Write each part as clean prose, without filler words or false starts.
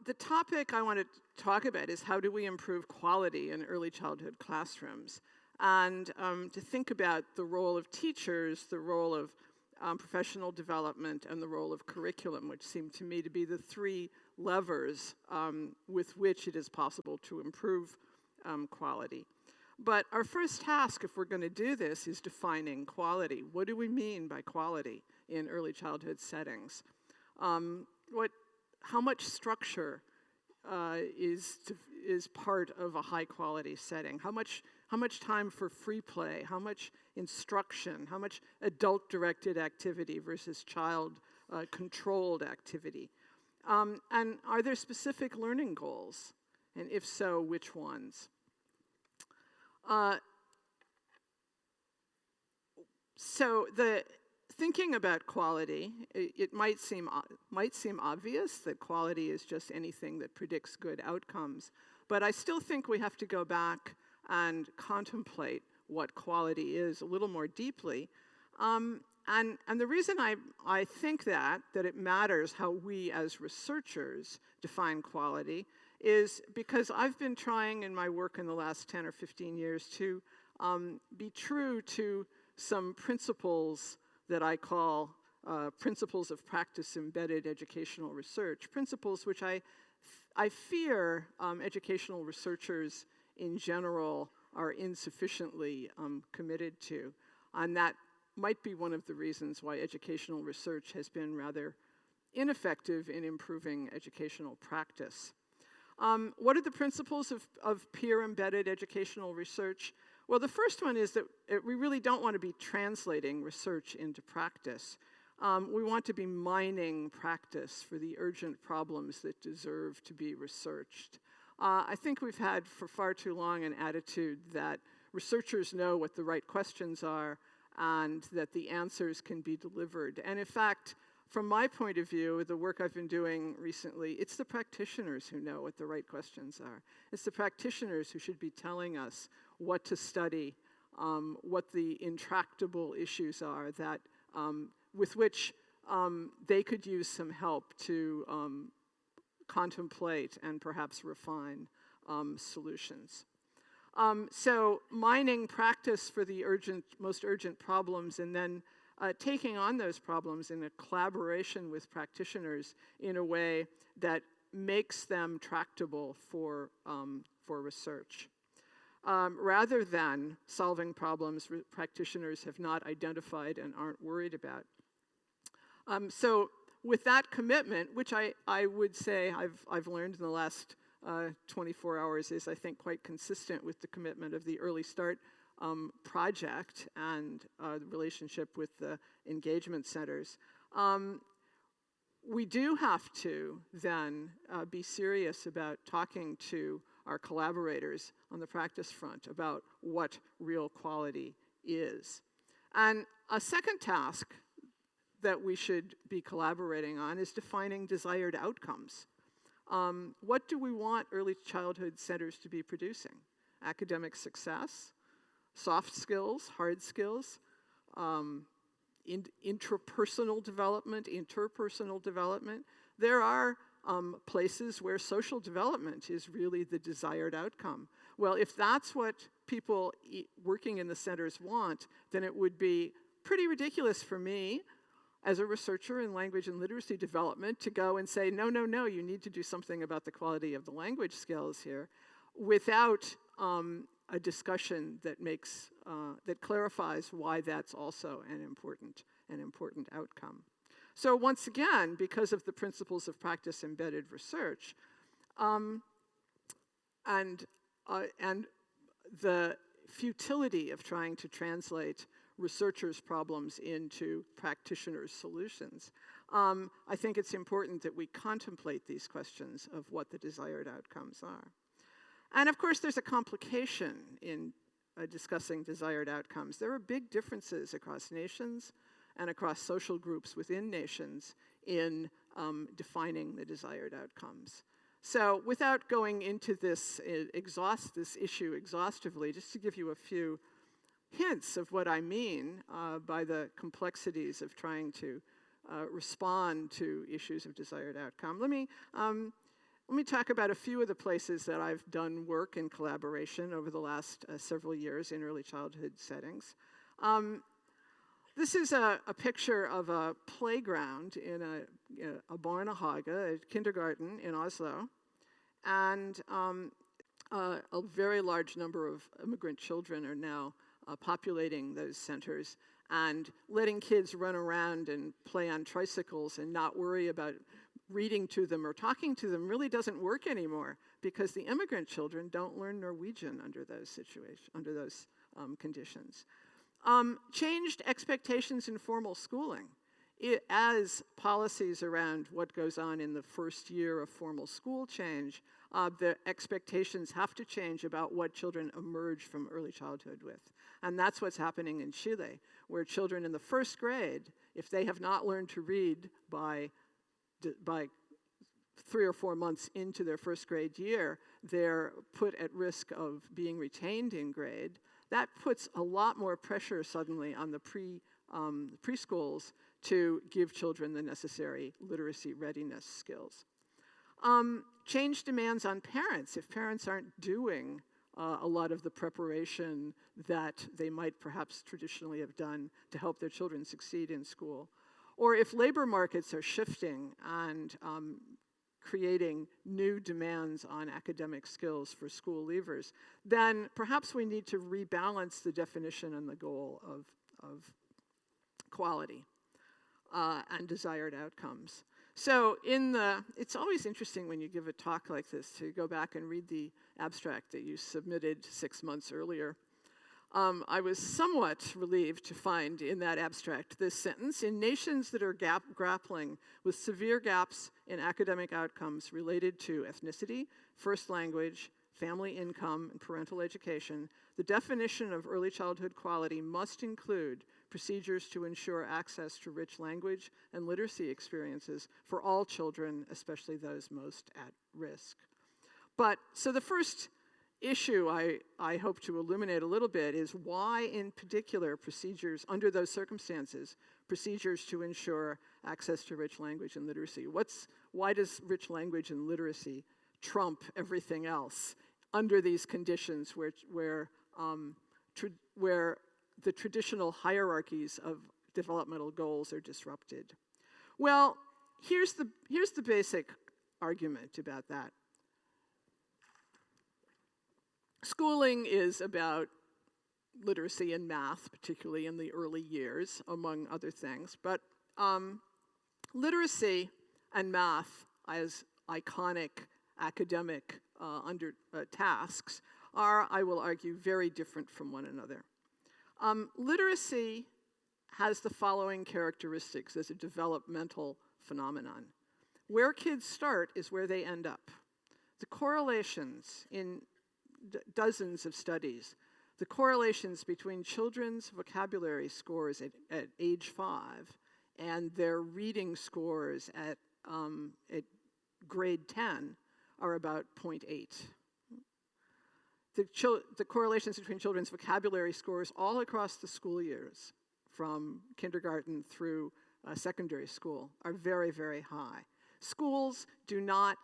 The topic I want to talk about is how do we improve quality in early childhood classrooms, and to think about the role of teachers, the role of professional development, and the role of curriculum, which seem to me to be the three levers with which it is possible to improve quality. But our first task, if we're going to do this, is defining quality. What do we mean by quality in early childhood settings? How much structure is part of a high quality setting? How much time for free play? How much instruction? How much adult directed activity versus child controlled activity? And are there specific learning goals? And if so, which ones? So the thinking about quality, it might seem obvious that quality is just anything that predicts good outcomes, but I still think we have to go back and contemplate what quality is a little more deeply. And the reason I think that it matters how we as researchers define quality is because I've been trying in my work in the last 10 or 15 years to be true to some principles that I call principles of practice-embedded educational research, principles which I fear educational researchers in general are insufficiently committed to. And that might be one of the reasons why educational research has been rather ineffective in improving educational practice. What are the principles of peer-embedded educational research? Well, the first one is that we really don't want to be translating research into practice. We want to be mining practice for the urgent problems that deserve to be researched. I think we've had for far too long an attitude that researchers know what the right questions are and that the answers can be delivered. And in fact, from my point of view, the work I've been doing recently, it's the practitioners who know what the right questions are. It's the practitioners who should be telling us what to study, what the intractable issues are that with which they could use some help to contemplate and perhaps refine solutions. So mining practice for the most urgent problems, and then taking on those problems in a collaboration with practitioners in a way that makes them tractable for research. Rather than solving problems practitioners have not identified and aren't worried about. So with that commitment, which I would say I've learned in the last 24 hours is, I think, quite consistent with the commitment of the Early Start project and the relationship with the engagement centers. We do have to then be serious about talking to our collaborators on the practice front about what real quality is. And a second task that we should be collaborating on is defining desired outcomes. What do we want early childhood centers to be producing? Academic success, soft skills, hard skills, interpersonal development. There are places where social development is really the desired outcome. Well, if that's what people working in the centers want, then it would be pretty ridiculous for me as a researcher in language and literacy development to go and say, no, you need to do something about the quality of the language skills here, without a discussion that makes that clarifies why that's also an important outcome. So once again, because of the principles of practice-embedded research, and the futility of trying to translate researchers' problems into practitioners' solutions, I think it's important that we contemplate these questions of what the desired outcomes are. And of course, there's a complication in discussing desired outcomes. There are big differences across nations and across social groups within nations in defining the desired outcomes. So without going into this issue exhaustively, just to give you a few hints of what I mean by the complexities of trying to respond to issues of desired outcome, let me Let me talk about a few of the places that I've done work in collaboration over the last several years in early childhood settings. This is a picture of a playground in a barnehage, a kindergarten in Oslo, and a very large number of immigrant children are now populating those centers, and letting kids run around and play on tricycles and not worry about reading to them or talking to them really doesn't work anymore, because the immigrant children don't learn Norwegian under those conditions. Changed expectations in formal schooling. As policies around what goes on in the first year of formal school change, the expectations have to change about what children emerge from early childhood with. And that's what's happening in Chile, where children in the first grade, if they have not learned to read by 3 or 4 months into their first grade year, they're put at risk of being retained in grade. That puts a lot more pressure suddenly on the preschools to give children the necessary literacy readiness skills. Change demands on parents. If parents aren't doing a lot of the preparation that they might perhaps traditionally have done to help their children succeed in school. Or if labor markets are shifting and creating new demands on academic skills for school leavers, then perhaps we need to rebalance the definition and the goal of quality and desired outcomes. So it's always interesting when you give a talk like this to go back and read the abstract that you submitted 6 months earlier. I was somewhat relieved to find in that abstract this sentence: in nations that are grappling with severe gaps in academic outcomes related to ethnicity, first language, family income, and parental education, the definition of early childhood quality must include procedures to ensure access to rich language and literacy experiences for all children, especially those most at risk. So the first issue I hope to illuminate a little bit is why, in particular, procedures under those circumstances, procedures to ensure access to rich language and literacy. Why does rich language and literacy trump everything else under these conditions where the traditional hierarchies of developmental goals are disrupted? Well, here's the basic argument about that. Schooling is about literacy and math, particularly in the early years, among other things. But literacy and math as iconic academic tasks are, I will argue, very different from one another. Literacy has the following characteristics as a developmental phenomenon. Where kids start is where they end up. The correlations in dozens of studies, the correlations between children's vocabulary scores at age 5 and their reading scores at grade 10 are about 0.8. The correlations between children's vocabulary scores all across the school years, from kindergarten through secondary school, are very, very high. Schools do not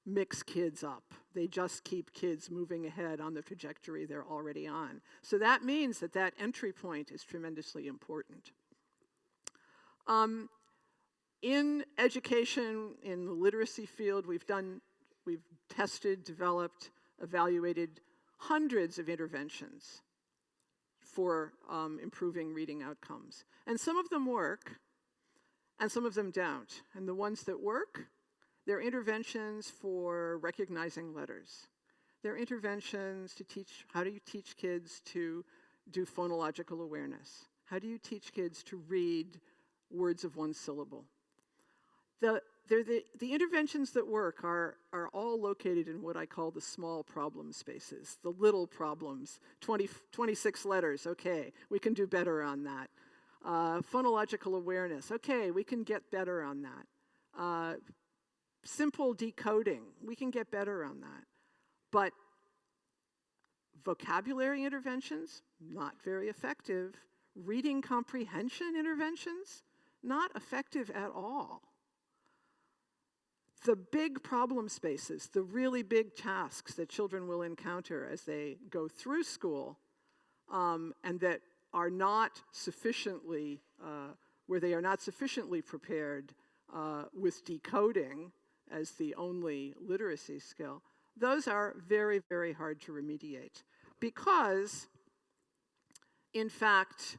mix kids up. They just keep kids moving ahead on the trajectory they're already on. So that means that entry point is tremendously important. In education, in the literacy field, we've tested, developed, evaluated hundreds of interventions for improving reading outcomes. And some of them work, and some of them don't. And the ones that work, they're interventions for recognizing letters. They're interventions to teach, how do you teach kids to do phonological awareness? How do you teach kids to read words of one syllable? The interventions that work are all located in what I call the small problem spaces, the little problems, 26 letters, okay, we can do better on that. Phonological awareness, okay, we can get better on that. Simple decoding, we can get better on that. But vocabulary interventions, not very effective. Reading comprehension interventions, not effective at all. the big problem spaces, the really big tasks that children will encounter as they go through school, and that are not sufficiently, where they are not sufficiently prepared with decoding as the only literacy skill, those are very, very hard to remediate. Because, in fact,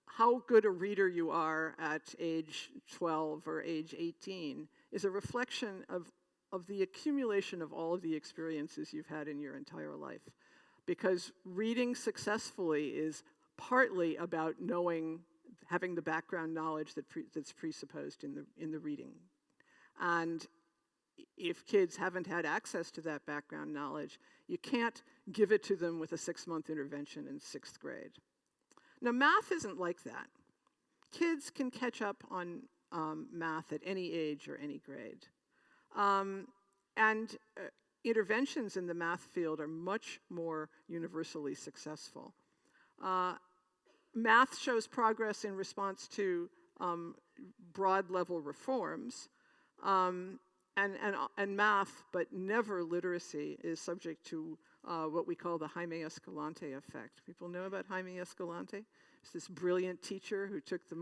how good a reader you are at age 12 or age 18 is a reflection of the accumulation of all of the experiences you've had in your entire life. Because reading successfully is partly about knowing, having the background knowledge that's presupposed in the reading. And if kids haven't had access to that background knowledge, you can't give it to them with a 6-month intervention in 6th grade. Now, math isn't like that. Kids can catch up on math at any age or any grade. Interventions in the math field are much more universally successful. Math shows progress in response to broad-level reforms, and math, but never literacy, is subject to what we call the Jaime Escalante effect. People know about Jaime Escalante? It's this brilliant teacher who took the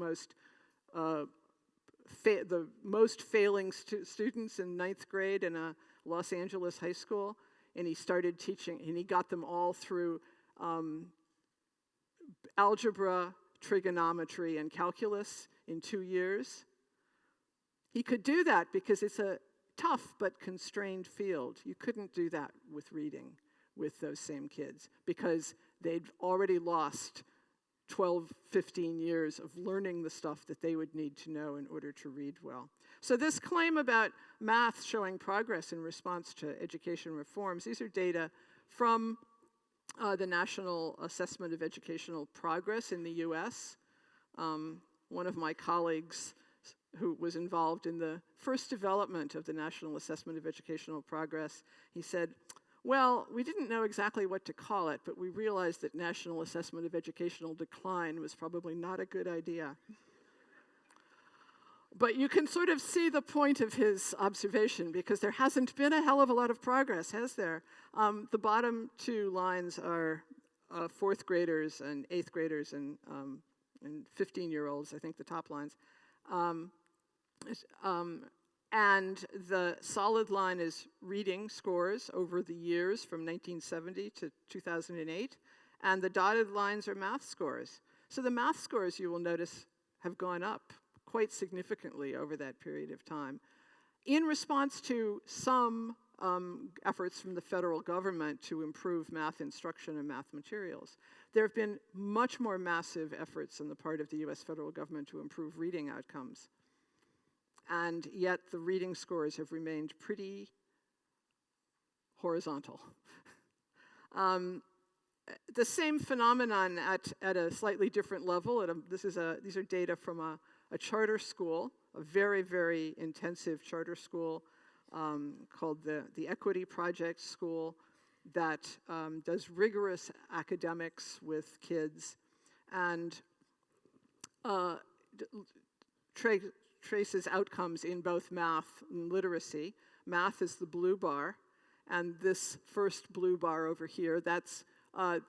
most failing students in 9th grade in a Los Angeles high school, and he started teaching, and he got them all through algebra, trigonometry, and calculus in 2 years. He could do that because it's a tough but constrained field. You couldn't do that with reading with those same kids because they'd already lost 12, 15 years of learning the stuff that they would need to know in order to read well. So this claim about math showing progress in response to education reforms, these are data from the National Assessment of Educational Progress in the US. One of my colleagues who was involved in the first development of the National Assessment of Educational Progress, he said, well, we didn't know exactly what to call it, but we realized that National Assessment of Educational Decline was probably not a good idea. But you can sort of see the point of his observation because there hasn't been a hell of a lot of progress, has there? The bottom 2 lines are 4th graders and 8th graders and 15-year-olds, I think the top lines. And the solid line is reading scores over the years from 1970 to 2008, and the dotted lines are math scores. So the math scores, you will notice, have gone up quite significantly over that period of time in response to some efforts from the federal government to improve math instruction and math materials. There have been much more massive efforts on the part of the US federal government to improve reading outcomes. And yet the reading scores have remained pretty horizontal. The same phenomenon at a slightly different level. These are data from a charter school, a very, very intensive charter school called the Equity Project School that does rigorous academics with kids and traces outcomes in both math and literacy. Math is the blue bar, and this first blue bar over here, that's the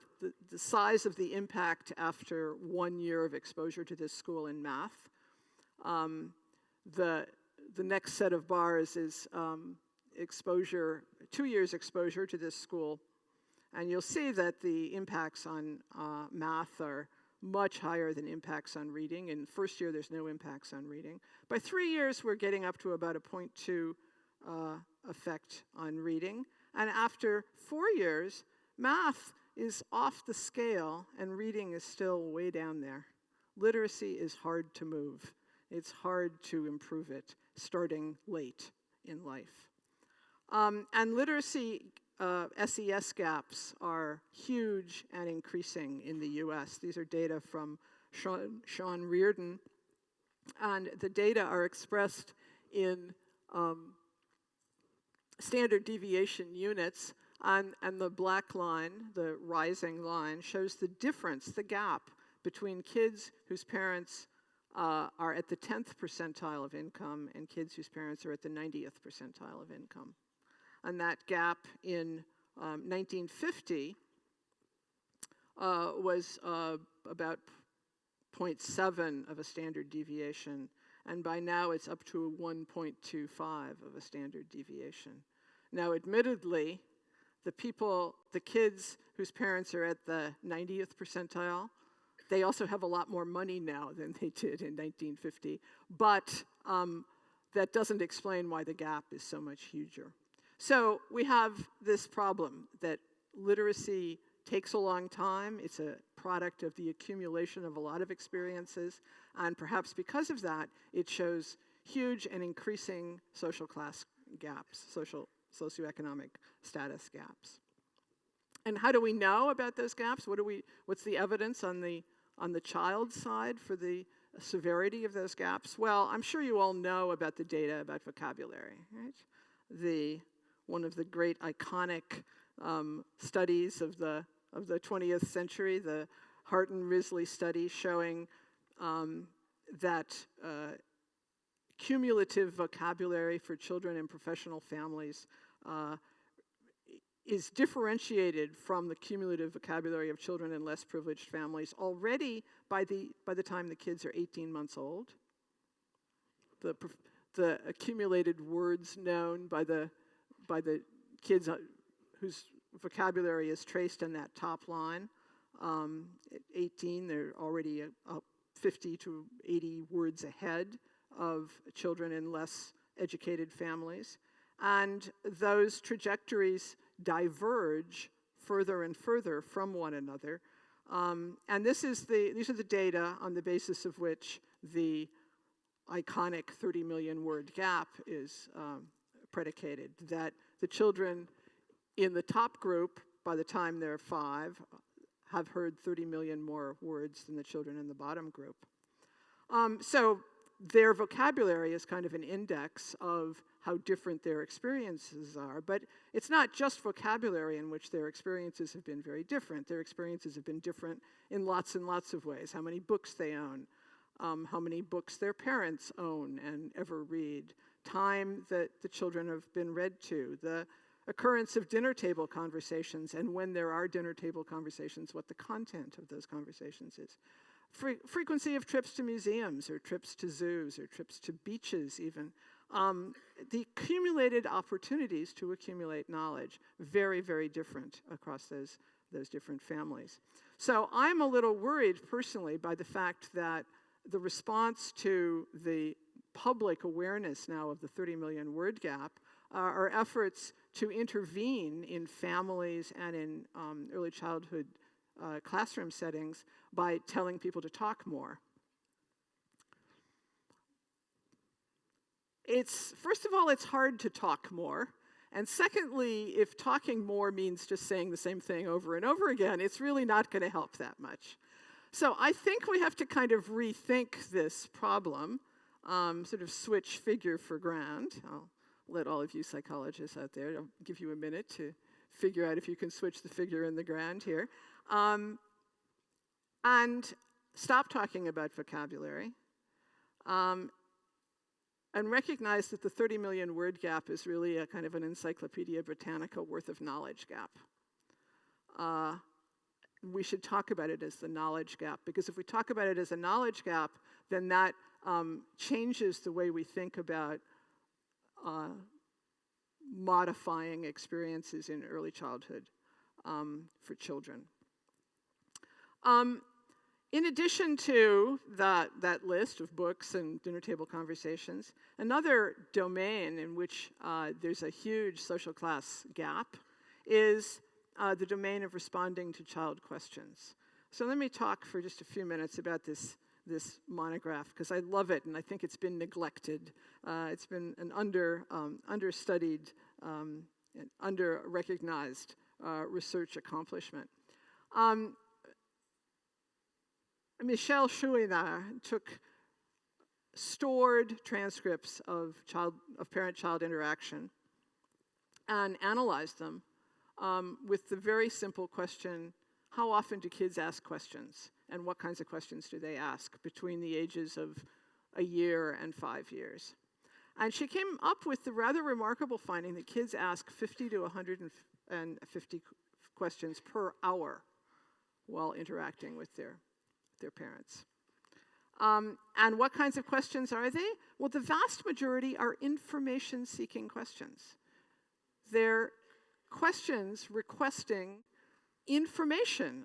size of the impact after 1 year of exposure to this school in math. The next set of bars is exposure, 2 years exposure to this school, and you'll see that the impacts on math are much higher than impacts on reading. In first year, there's no impacts on reading. By 3 years, we're getting up to about a 0.2 effect on reading. And after 4 years, math is off the scale and reading is still way down there. Literacy is hard to move. It's hard to improve it starting late in life. And literacy SES gaps are huge and increasing in the US. These are data from Sean Reardon, and the data are expressed in standard deviation units, and the black line, the rising line, shows the difference, the gap between kids whose parents are at the 10th percentile of income, and kids whose parents are at the 90th percentile of income. And that gap in 1950 was about 0.7 of a standard deviation, and by now it's up to 1.25 of a standard deviation. Now, admittedly, the kids whose parents are at the 90th percentile, they also have a lot more money now than they did in 1950, but that doesn't explain why the gap is so much huger. So we have this problem that literacy takes a long time. It's a product of the accumulation of a lot of experiences, and perhaps because of that, it shows huge and increasing social class gaps, socioeconomic status gaps. And how do we know about those gaps? What's the evidence on the child side for the severity of those gaps? Well, I'm sure you all know about the data about vocabulary, right? One of the great iconic studies of the 20th century, the Harton-Risley study showing that cumulative vocabulary for children in professional families is differentiated from the cumulative vocabulary of children in less privileged families already by the time the kids are 18 months old. The accumulated words known by the kids whose vocabulary is traced in that top line. At 18, they're already 50 to 80 words ahead of children in less educated families. And those trajectories diverge further and further from one another. And these are the data on the basis of which the iconic 30 million word gap is predicated, that the children in the top group, by the time they're 5, have heard 30 million more words than the children in the bottom group. So their vocabulary is kind of an index of how different their experiences are, but it's not just vocabulary in which their experiences have been very different. Their experiences have been different in lots and lots of ways. How many books they own, how many books their parents own and ever read, time that the children have been read to, the occurrence of dinner table conversations, and when there are dinner table conversations, what the content of those conversations is. Frequency of trips to museums, or trips to zoos, or trips to beaches even. The accumulated opportunities to accumulate knowledge, very, very different across those different families. So I'm a little worried personally by the fact that the response to the public awareness now of the 30 million word gap are efforts to intervene in families and in early childhood classroom settings by telling people to talk more. First of all, it's hard to talk more. And secondly, if talking more means just saying the same thing over and over again, it's really not going to help that much. So I think we have to kind of rethink this problem, sort of switch figure for ground. I'll let all of you psychologists out there, I'll give you a minute to figure out if you can switch the figure in the ground here. And stop talking about vocabulary. And recognize that the 30 million word gap is really a kind of an Encyclopedia Britannica worth of knowledge gap. We should talk about it as the knowledge gap, because if we talk about it as a knowledge gap, then that changes the way we think about modifying experiences in early childhood for children. In addition to that list of books and dinner table conversations, another domain in which there's a huge social class gap is the domain of responding to child questions. So let me talk for just a few minutes about this monograph, because I love it and I think it's been neglected. It's been an understudied and under-recognized research accomplishment. Michel Chouinard took stored transcripts of parent-child interaction and analyzed them with the very simple question, how often do kids ask questions? and what kinds of questions do they ask between the ages of a year and 5 years. And she came up with the rather remarkable finding that kids ask 50 to 150 questions per hour while interacting with their parents. And what kinds of questions are they? Well, the vast majority are information-seeking questions. They're questions requesting information.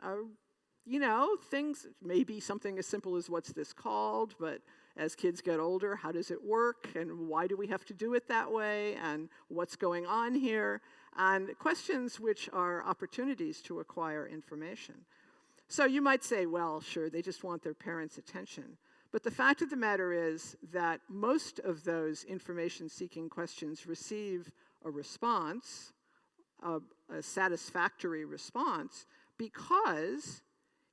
Things, maybe something as simple as what's this called, but as kids get older, how does it work, and why do we have to do it that way, and what's going on here, and questions which are opportunities to acquire information. So you might say, well, sure, they just want their parents' attention. But the fact of the matter is that most of those information-seeking questions receive a response, a satisfactory response, because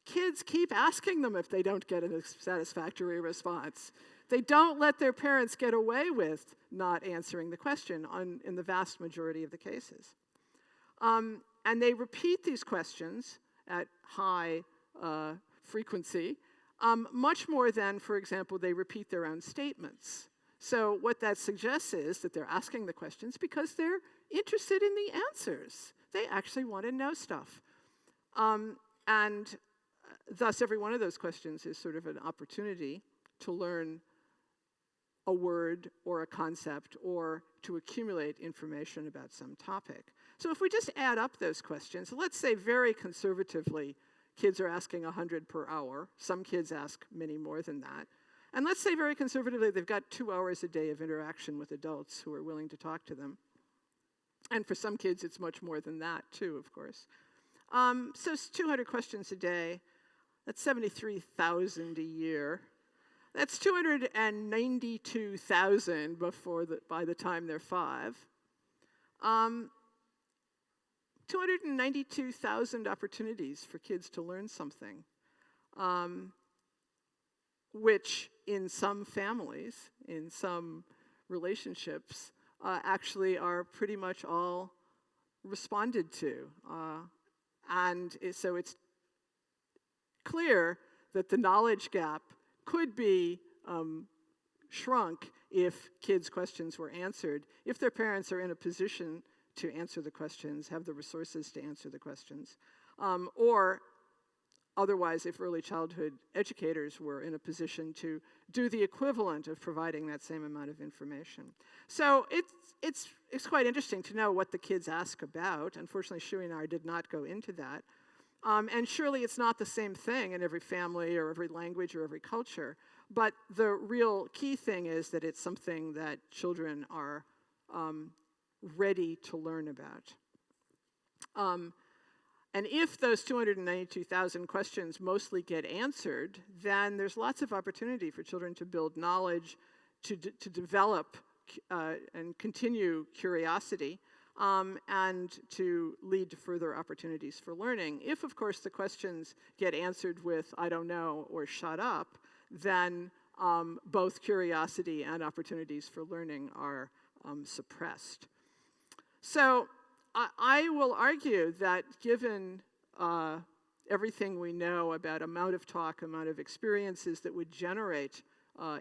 kids keep asking them if they don't get a satisfactory response. They don't let their parents get away with not answering the question in the vast majority of the cases. And they repeat these questions at high frequency, much more than, for example, they repeat their own statements. So what that suggests is that they're asking the questions because they're interested in the answers. They actually want to know stuff. And thus, every one of those questions is sort of an opportunity to learn a word or a concept or to accumulate information about some topic. So if we just add up those questions, let's say very conservatively, kids are asking 100 per hour. Some kids ask many more than that. And let's say very conservatively, they've got 2 hours a day of interaction with adults who are willing to talk to them. And for some kids, it's much more than that, too, of course. So it's 200 questions a day. That's 73,000 a year. That's 292,000 by the time they're 5. 292,000 opportunities for kids to learn something, which in some families, in some relationships, actually are pretty much all responded to. And so it's clear that the knowledge gap could be shrunk if kids' questions were answered, if their parents are in a position to answer the questions, have the resources to answer the questions, or otherwise if early childhood educators were in a position to do the equivalent of providing that same amount of information. So it's quite interesting to know what the kids ask about. Unfortunately, Shui and I did not go into that. And surely it's not the same thing in every family or every language or every culture. But the real key thing is that it's something that children are ready to learn about. And if those 292,000 questions mostly get answered, then there's lots of opportunity for children to build knowledge, to develop and continue curiosity, and to lead to further opportunities for learning. If, of course, the questions get answered with, I don't know, or shut up, then both curiosity and opportunities for learning are suppressed. So I will argue that given everything we know about amount of talk, amount of experiences that would generate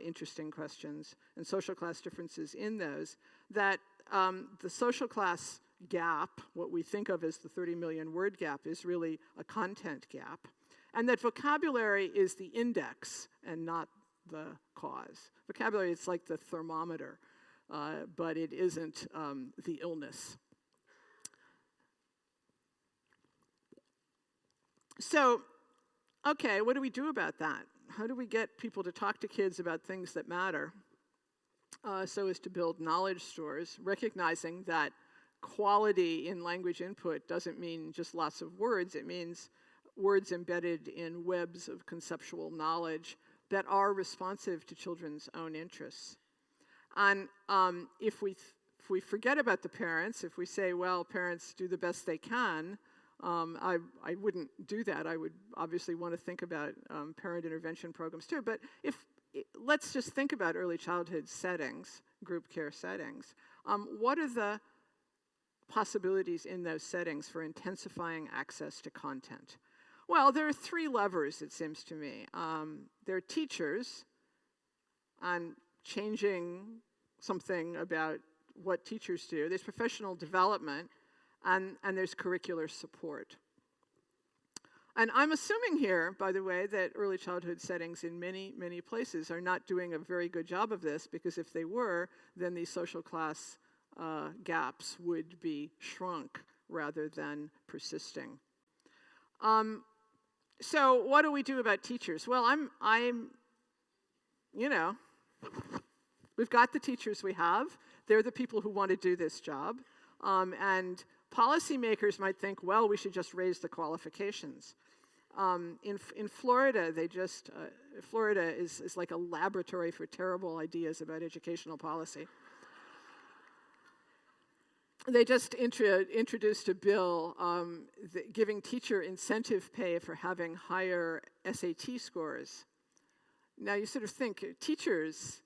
interesting questions and social class differences in those, that the social class gap, what we think of as the 30 million word gap, is really a content gap. And that vocabulary is the index and not the cause. Vocabulary is like the thermometer, but it isn't the illness. So, okay, what do we do about that? How do we get people to talk to kids about things that matter so as to build knowledge stores, recognizing that quality in language input doesn't mean just lots of words. It means words embedded in webs of conceptual knowledge that are responsive to children's own interests. And if we forget about the parents, if we say, well, parents do the best they can, I wouldn't do that. I would obviously want to think about parent intervention programs too. But let's just think about early childhood settings, group care settings. What are the possibilities in those settings for intensifying access to content? Well, there are three levers, it seems to me. There are teachers on changing something about what teachers do. There's professional development, and there's curricular support. And I'm assuming here, by the way, that early childhood settings in many, many places are not doing a very good job of this, because if they were, then these social class gaps would be shrunk rather than persisting. So what do we do about teachers? Well, we've got the teachers we have. They're the people who want to do this job. And policymakers might think, well, we should just raise the qualifications. In Florida, Florida is like a laboratory for terrible ideas about educational policy. They just introduced a bill giving teacher incentive pay for having higher SAT scores. Now you sort of think, teachers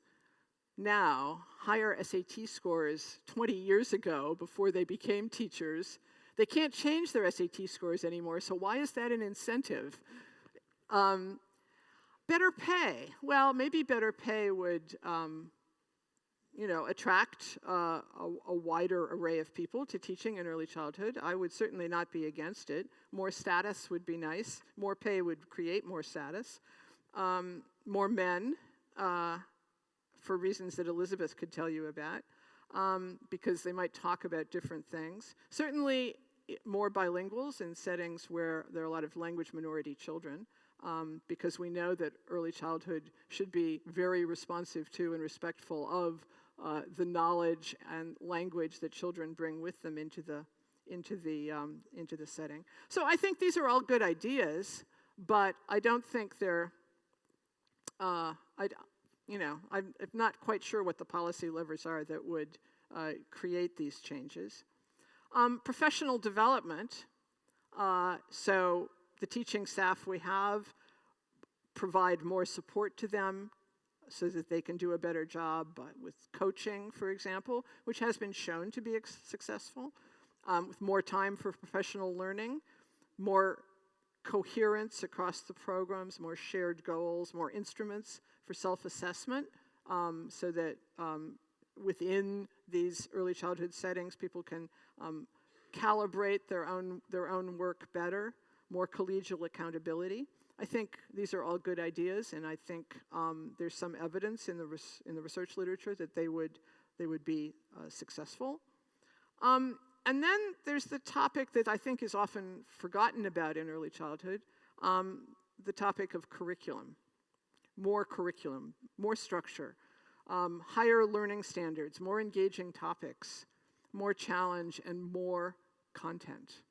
now, higher SAT scores 20 years ago, before they became teachers, they can't change their SAT scores anymore, so why is that an incentive? Better pay. Well, maybe better pay would attract a wider array of people to teaching in early childhood. I would certainly not be against it. More status would be nice. More pay would create more status. More men, for reasons that Elizabeth could tell you about, because they might talk about different things. Certainly more bilinguals in settings where there are a lot of language minority children, because we know that early childhood should be very responsive to and respectful of the knowledge and language that children bring with them into the setting. So I think these are all good ideas, but I don't think they're. I'm not quite sure what the policy levers are that would create these changes. Professional development. So the teaching staff we have, provide more support to them so that they can do a better job with coaching, for example, which has been shown to be successful, with more time for professional learning, more coherence across the programs, more shared goals, more instruments for self-assessment, so that within these early childhood settings, people can calibrate their own work better, more collegial accountability. I think these are all good ideas, and I think there's some evidence in the research literature that they would be successful. And then there's the topic that I think is often forgotten about in early childhood, the topic of curriculum, more structure, higher learning standards, more engaging topics, more challenge, and more content.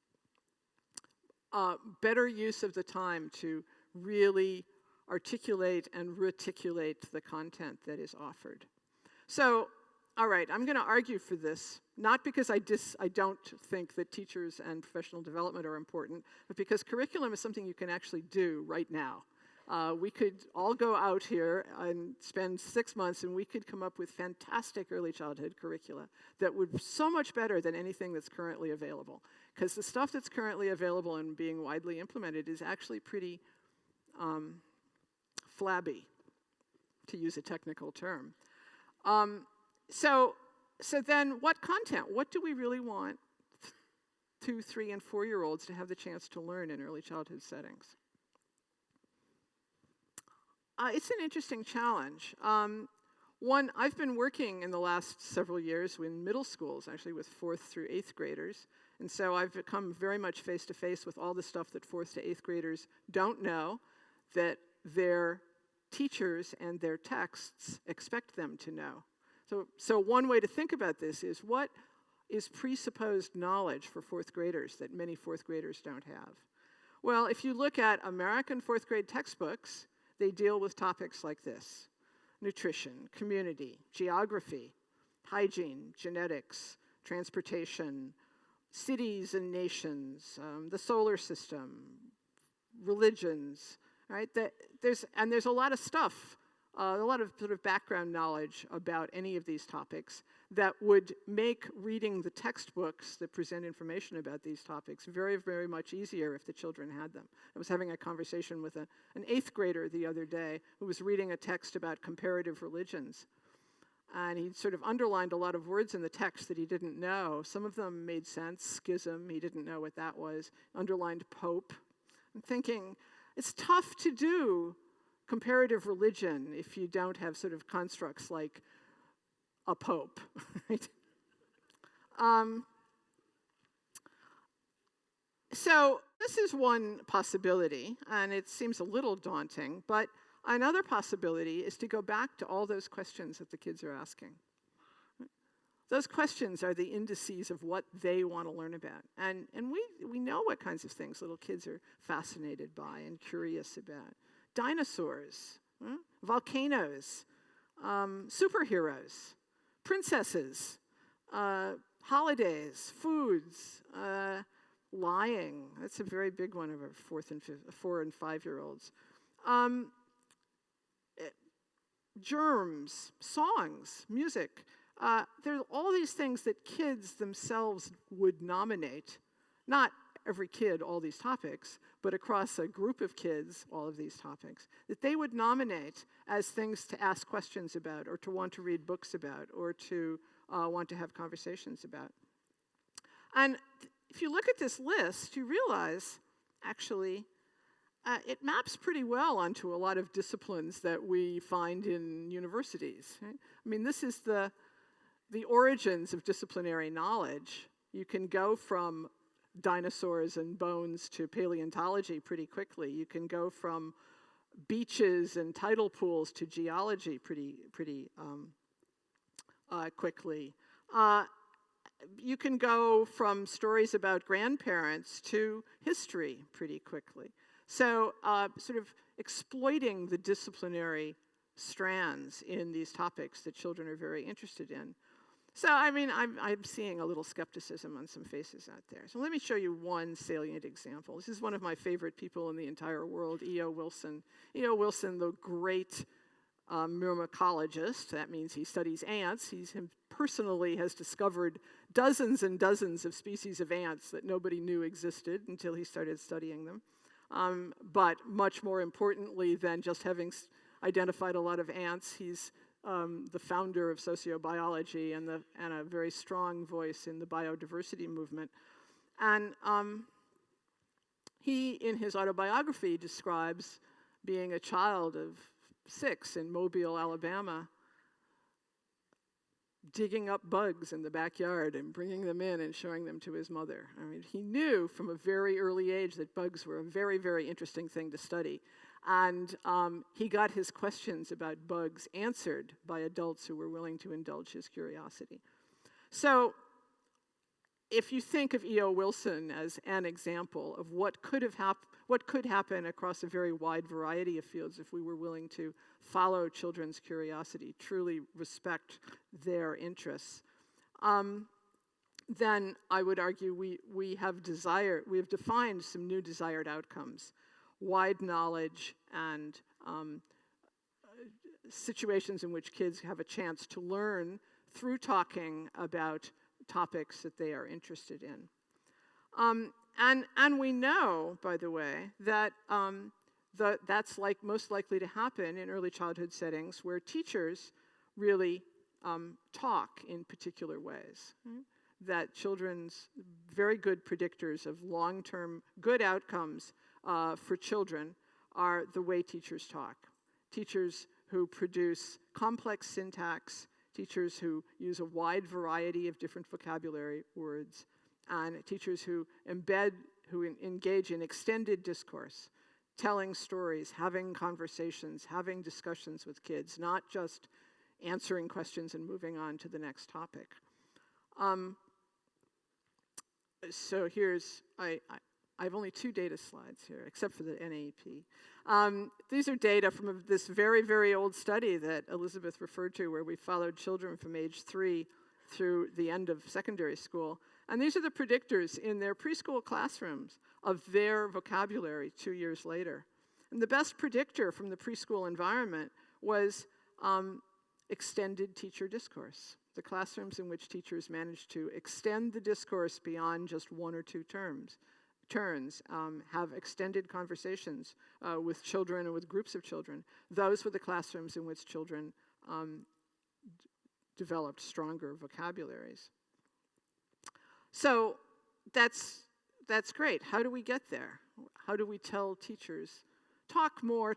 Better use of the time to really articulate and reticulate the content that is offered. So, all right, I'm going to argue for this, not because I don't think that teachers and professional development are important, but because curriculum is something you can actually do right now. We could all go out here and spend 6 months, and we could come up with fantastic early childhood curricula that would be so much better than anything that's currently available. Because the stuff that's currently available and being widely implemented is actually pretty flabby, to use a technical term. So then what content? What do we really want 2, 3, and 4-year-olds to have the chance to learn in early childhood settings? It's an interesting challenge. One, I've been working in the last several years in middle schools, actually with 4th through 8th graders. And so I've become very much face-to-face with all the stuff that 4th to 8th graders don't know, that their teachers and their texts expect them to know. So one way to think about this is, what is presupposed knowledge for 4th graders that many 4th graders don't have? Well, if you look at American 4th grade textbooks, they deal with topics like this: nutrition, community, geography, hygiene, genetics, transportation, cities and nations, the solar system, religions, right? There's a lot of stuff a lot of sort of background knowledge about any of these topics that would make reading the textbooks that present information about these topics very, very much easier if the children had them. I was having a conversation with an 8th grader the other day who was reading a text about comparative religions. And he sort of underlined a lot of words in the text that he didn't know. Some of them made sense. Schism, he didn't know what that was. Underlined pope. I'm thinking, it's tough to do comparative religion if you don't have sort of constructs like a pope, right? So this is one possibility, and it seems a little daunting, but another possibility is to go back to all those questions that the kids are asking. Those questions are the indices of what they want to learn about. And we know what kinds of things little kids are fascinated by and curious about. Dinosaurs, volcanoes, superheroes, princesses, holidays, foods, lying. That's a very big one of our 4 and 5-year-olds. Germs, songs, music. There's all these things that kids themselves would nominate. Not every kid, all these topics, but across a group of kids, all of these topics, that they would nominate as things to ask questions about, or to want to read books about, or to want to have conversations about. And if you look at this list, you realize, actually, it maps pretty well onto a lot of disciplines that we find in universities. Right? I mean, this is the origins of disciplinary knowledge. You can go from dinosaurs and bones to paleontology pretty quickly. You can go from beaches and tidal pools to geology pretty quickly. You can go from stories about grandparents to history pretty quickly. So sort of exploiting the disciplinary strands in these topics that children are very interested in. So, I mean, I'm seeing a little skepticism on some faces out there. So let me show you one salient example. This is one of my favorite people in the entire world, E.O. Wilson. E.O. Wilson, the great myrmecologist. That means he studies ants. He personally has discovered dozens and dozens of species of ants that nobody knew existed until he started studying them. But much more importantly than just having identified a lot of ants, he's the founder of sociobiology and a very strong voice in the biodiversity movement. And he, in his autobiography, describes being a child of 6 in Mobile, Alabama, digging up bugs in the backyard and bringing them in and showing them to his mother. I mean, he knew from a very early age that bugs were a very, very interesting thing to study. And he got his questions about bugs answered by adults who were willing to indulge his curiosity. So if you think of E.O. Wilson as an example of what could happen across a very wide variety of fields if we were willing to follow children's curiosity, truly respect their interests, then I would argue we have defined some new desired outcomes. Wide knowledge and situations in which kids have a chance to learn through talking about topics that they are interested in. And we know, by the way, that that's most likely to happen in early childhood settings where teachers really talk in particular ways. Right? That children's very good predictors of long-term good outcomes for children are the way teachers talk. Teachers who produce complex syntax, teachers who use a wide variety of different vocabulary words, and teachers who engage in extended discourse, telling stories, having conversations, having discussions with kids, not just answering questions and moving on to the next topic. So here's, I have only 2 data slides here, except for the NAEP. These are data from this very, very old study that Elizabeth referred to, where we followed children from age 3 through the end of secondary school. And these are the predictors in their preschool classrooms of their vocabulary 2 years later. And the best predictor from the preschool environment was extended teacher discourse. The classrooms in which teachers managed to extend the discourse beyond just one or two turns, have extended conversations with children or with groups of children. Those were the classrooms in which children developed stronger vocabularies. So that's great. How do we get there? How do we tell teachers, talk more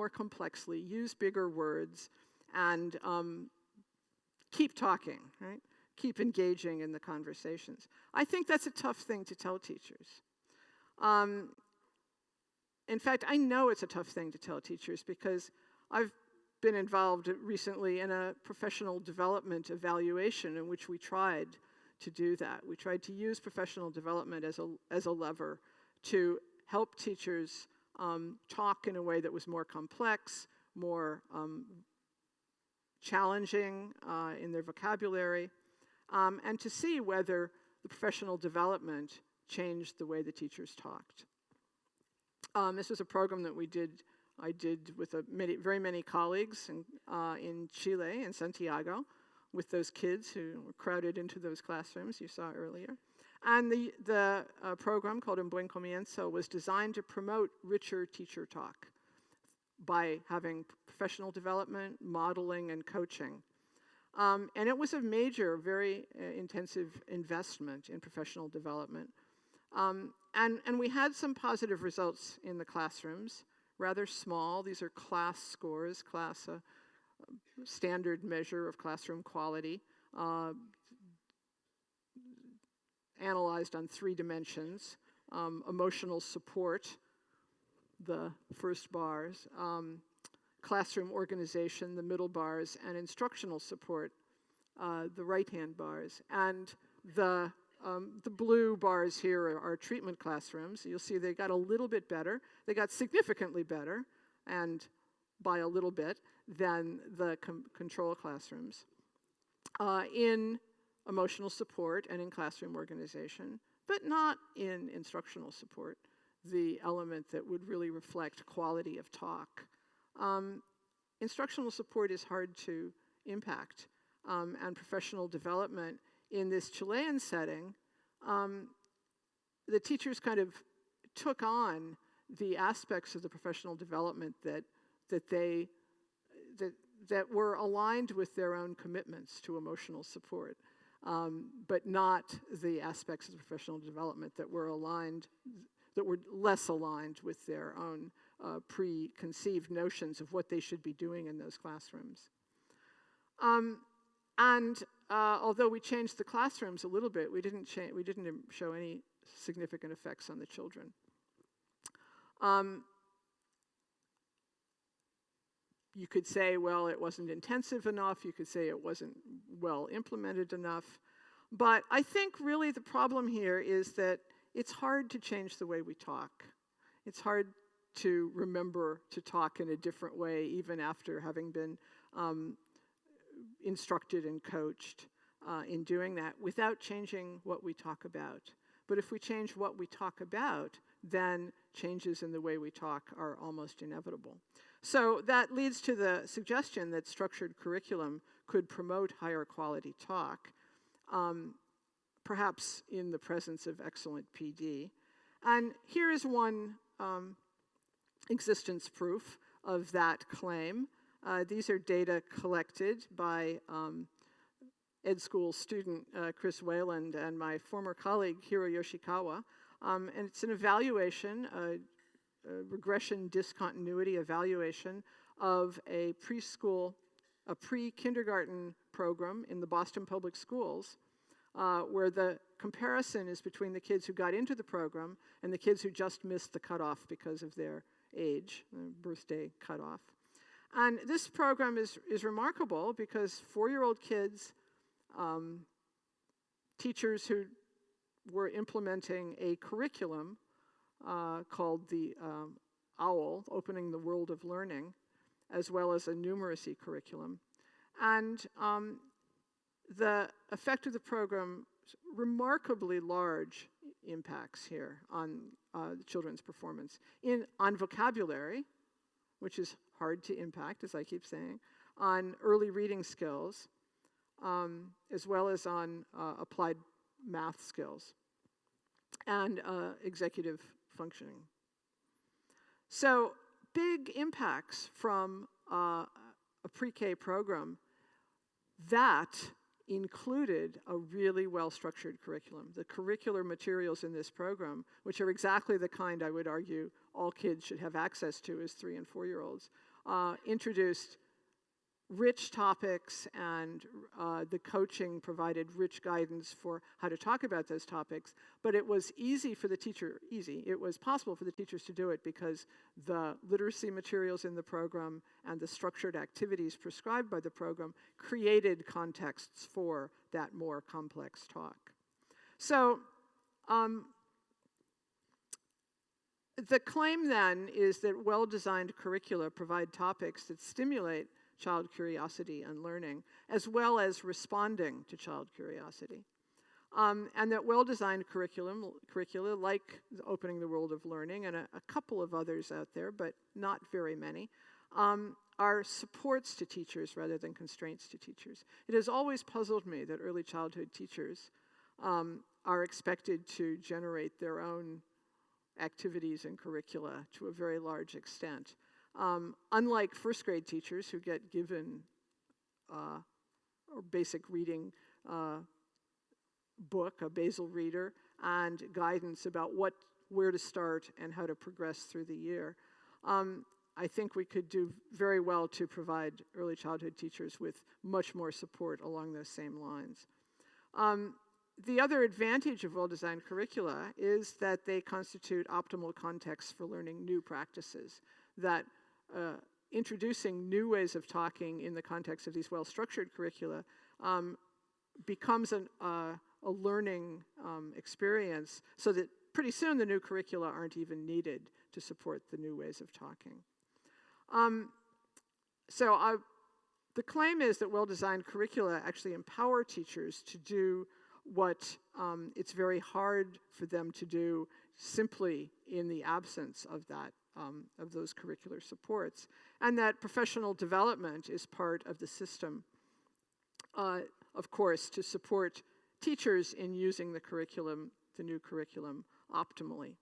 complexly, use bigger words, and keep talking, right? Keep engaging in the conversations. I think that's a tough thing to tell teachers. In fact, I know it's a tough thing to tell teachers because I've been involved recently in a professional development evaluation in which we tried to do that. We tried to use professional development as a lever to help teachers talk in a way that was more complex, more challenging in their vocabulary, and to see whether the professional development changed the way the teachers talked. This was a program that I did with very many colleagues in Chile, in Santiago, with those kids who were crowded into those classrooms you saw earlier. And the program called Un Buen Comienzo was designed to promote richer teacher talk by having professional development, modeling, and coaching. And it was a major, very intensive investment in professional development. And we had some positive results in the classrooms, rather small. These are class scores, standard measure of classroom quality, analyzed on 3 dimensions: emotional support, the first bars, classroom organization, the middle bars, and instructional support, the right-hand bars. And the blue bars here are treatment classrooms. You'll see they got a little bit better. They got significantly better, and by a little bit, than the control classrooms in emotional support and in classroom organization, but not in instructional support, the element that would really reflect quality of talk. Instructional support is hard to impact, and professional development in this Chilean setting, the teachers kind of took on the aspects of the professional development that were aligned with their own commitments to emotional support, but not the aspects of the professional development that were less aligned with their own preconceived notions of what they should be doing in those classrooms. Although we changed the classrooms a little bit, we didn't show any significant effects on the children. You could say, well, it wasn't intensive enough. You could say it wasn't well implemented enough. But I think really the problem here is that it's hard to change the way we talk. It's hard to remember to talk in a different way, even after having been instructed and coached in doing that, without changing what we talk about. But if we change what we talk about, then changes in the way we talk are almost inevitable. So that leads to the suggestion that structured curriculum could promote higher quality talk, perhaps in the presence of excellent PD. And here is one existence proof of that claim. These are data collected by Ed School student Chris Wayland and my former colleague Hiro Yoshikawa. And it's an evaluation, a regression discontinuity evaluation of a pre-kindergarten program in the Boston Public Schools, where the comparison is between the kids who got into the program and the kids who just missed the cutoff because of their age, the birthday cutoff. And this program is remarkable because 4-year-old kids, teachers who were implementing a curriculum called the OWL, Opening the World of Learning, as well as a numeracy curriculum. And the effect of the program, remarkably large impacts here on the children's performance. On vocabulary, which is hard to impact, as I keep saying, on early reading skills, as well as on applied math skills and executive functioning. So big impacts from a pre-K program that included a really well-structured curriculum. The curricular materials in this program, which are exactly the kind I would argue all kids should have access to as 3- and 4-year-olds, introduced rich topics, and the coaching provided rich guidance for how to talk about those topics. But it was it was possible for the teachers to do it because the literacy materials in the program and the structured activities prescribed by the program created contexts for that more complex talk. So the claim then is that well-designed curricula provide topics that stimulate child curiosity and learning, as well as responding to child curiosity. And that well-designed curricula, like Opening the World of Learning and a couple of others out there, but not very many, are supports to teachers rather than constraints to teachers. It has always puzzled me that early childhood teachers are expected to generate their own activities and curricula to a very large extent. Unlike first grade teachers who get given a basic reading book, a basal reader, and guidance about where to start and how to progress through the year, I think we could do very well to provide early childhood teachers with much more support along those same lines. The other advantage of well-designed curricula is that they constitute optimal contexts for learning new practices, that introducing new ways of talking in the context of these well-structured curricula becomes a learning experience, so that pretty soon the new curricula aren't even needed to support the new ways of talking. The claim is that well-designed curricula actually empower teachers to do what it's very hard for them to do simply in the absence of that, of those curricular supports, and that professional development is part of the system, of course, to support teachers in using the curriculum, the new curriculum, optimally.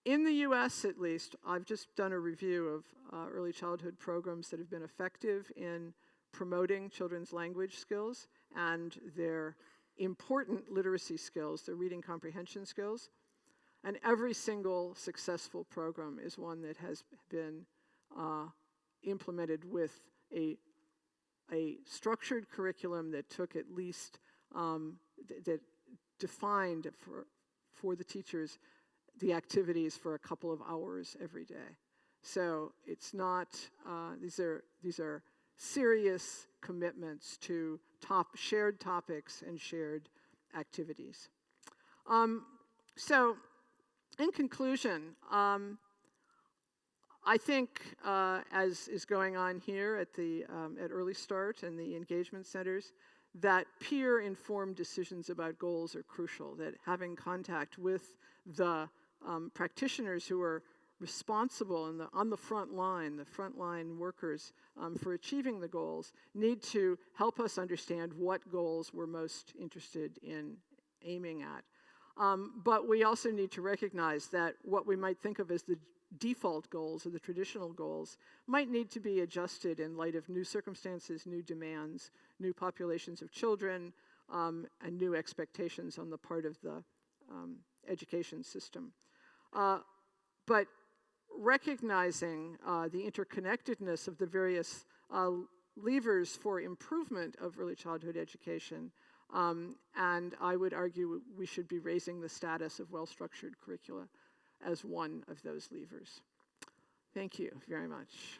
In the US, at least, I've just done a review of early childhood programs that have been effective in promoting children's language skills and their important literacy skills, their reading comprehension skills. And every single successful program is one that has been implemented with a structured curriculum that took at least, that defined for the teachers the activities for a couple of hours every day. So it's not, these are serious commitments to shared topics and shared activities. So in conclusion, I think, as is going on here at Early Start and the engagement centers, that peer-informed decisions about goals are crucial, that having contact with the practitioners who are responsible and on the front line workers for achieving the goals, need to help us understand what goals we're most interested in aiming at. But we also need to recognize that what we might think of as the default goals or the traditional goals might need to be adjusted in light of new circumstances, new demands, new populations of children, and new expectations on the part of the education system. But recognizing the interconnectedness of the various levers for improvement of early childhood education, and I would argue we should be raising the status of well-structured curricula as one of those levers. Thank you very much.